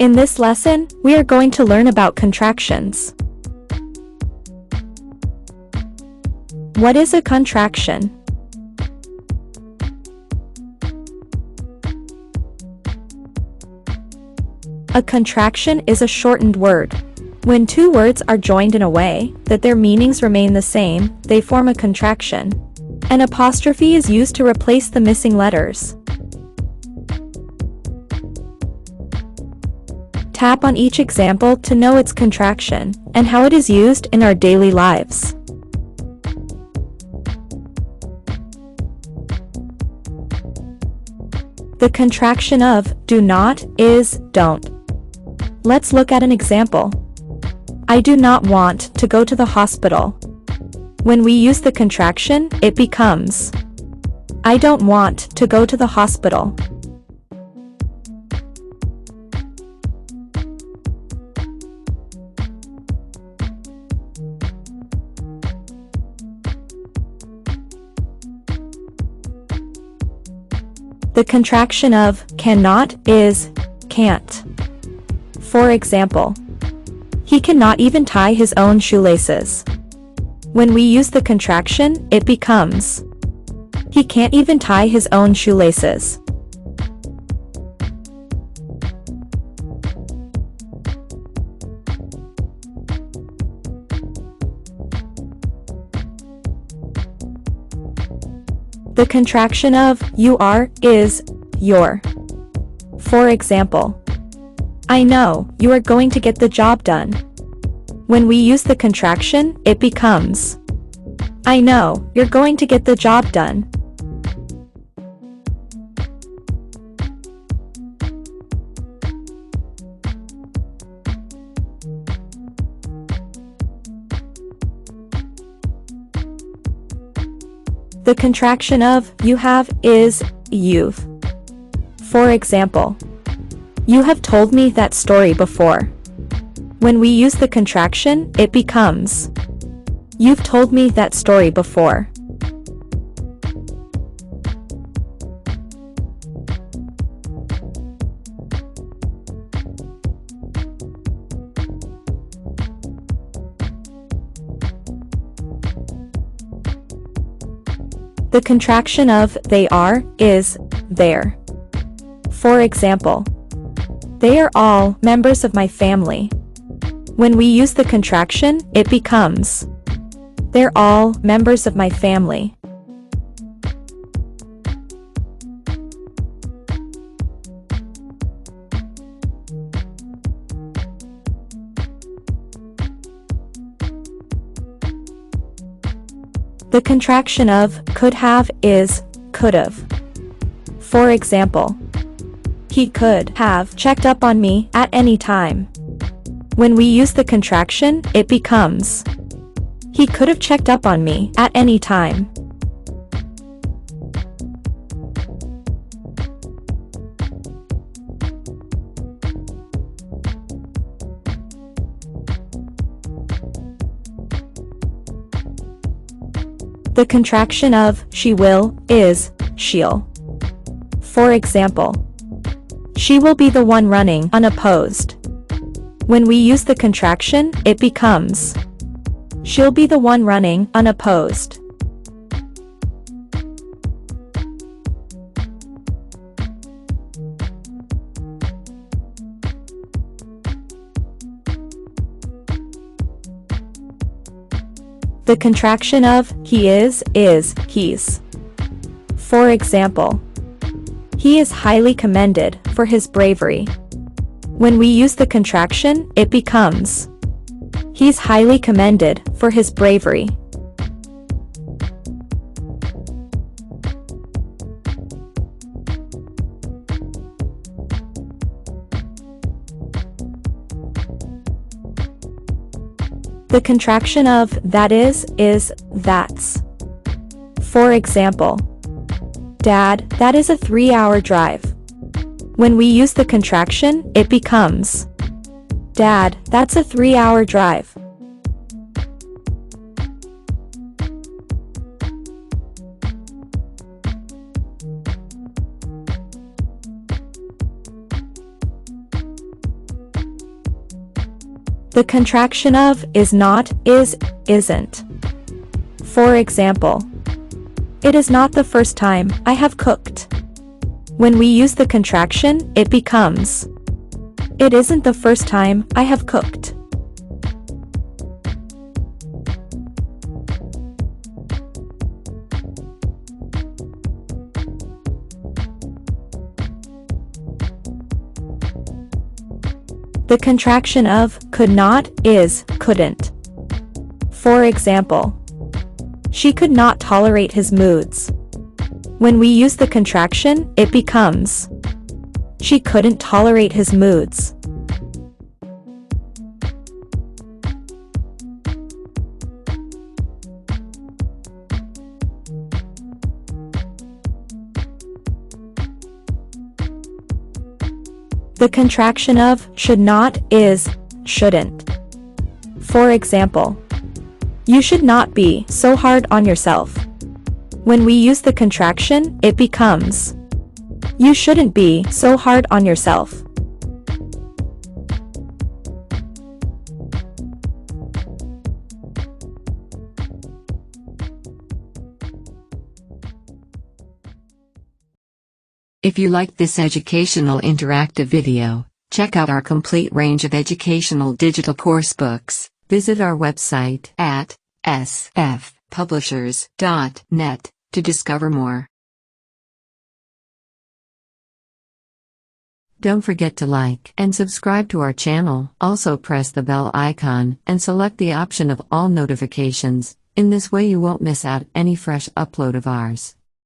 In this lesson, we are going to learn about contractions. What is a contraction? A contraction is a shortened word. When two words are joined in a way that their meanings remain the same, they form a contraction. An apostrophe is used to replace the missing letters. Tap on each example to know its contraction and how it is used in our daily lives. The contraction of do not is don't. Let's look at an example. I do not want to go to the hospital. When we use the contraction, it becomes I don't want to go to the hospital. The contraction of cannot is can't. For example, he cannot even tie his own shoelaces. When we use the contraction, it becomes he can't even tie his own shoelaces. The contraction of you are is your. For example, I know you are going to get the job done. When we use the contraction, it becomes I know you're going to get the job done. The contraction of you have is you've. For example, you have told me that story before. When we use the contraction, it becomes you've told me that story before. The contraction of they are is their. For example, they are all members of my family. When we use the contraction, it becomes they're all members of my family. The contraction of could have is could have. For example, he could have checked up on me at any time. When we use the contraction, it becomes he could have checked up on me at any time. The contraction of she will is she'll. For example, she will be the one running unopposed. When we use the contraction, it becomes she'll be the one running unopposed. The contraction of he is he's. For example, he is highly commended for his bravery. When we use the contraction, it becomes he's highly commended for his bravery. The contraction of that is that's. For example, Dad, that is a 3-hour drive. When we use the contraction, it becomes Dad, that's a 3-hour drive. The contraction of is not, is, isn't. For example, it is not the first time I have cooked. When we use the contraction, it becomes, it isn't the first time I have cooked. The contraction of could not is couldn't. For example, she could not tolerate his moods. When we use the contraction, it becomes, she couldn't tolerate his moods. The contraction of should not is shouldn't. For example, you should not be so hard on yourself. When we use the contraction, it becomes, you shouldn't be so hard on yourself. If you liked this educational interactive video, check out our complete range of educational digital course books. Visit our website at sfpublishers.net to discover more. Don't forget to like and subscribe to our channel. Also press the bell icon and select the option of all notifications. In this way you won't miss out any fresh upload of ours.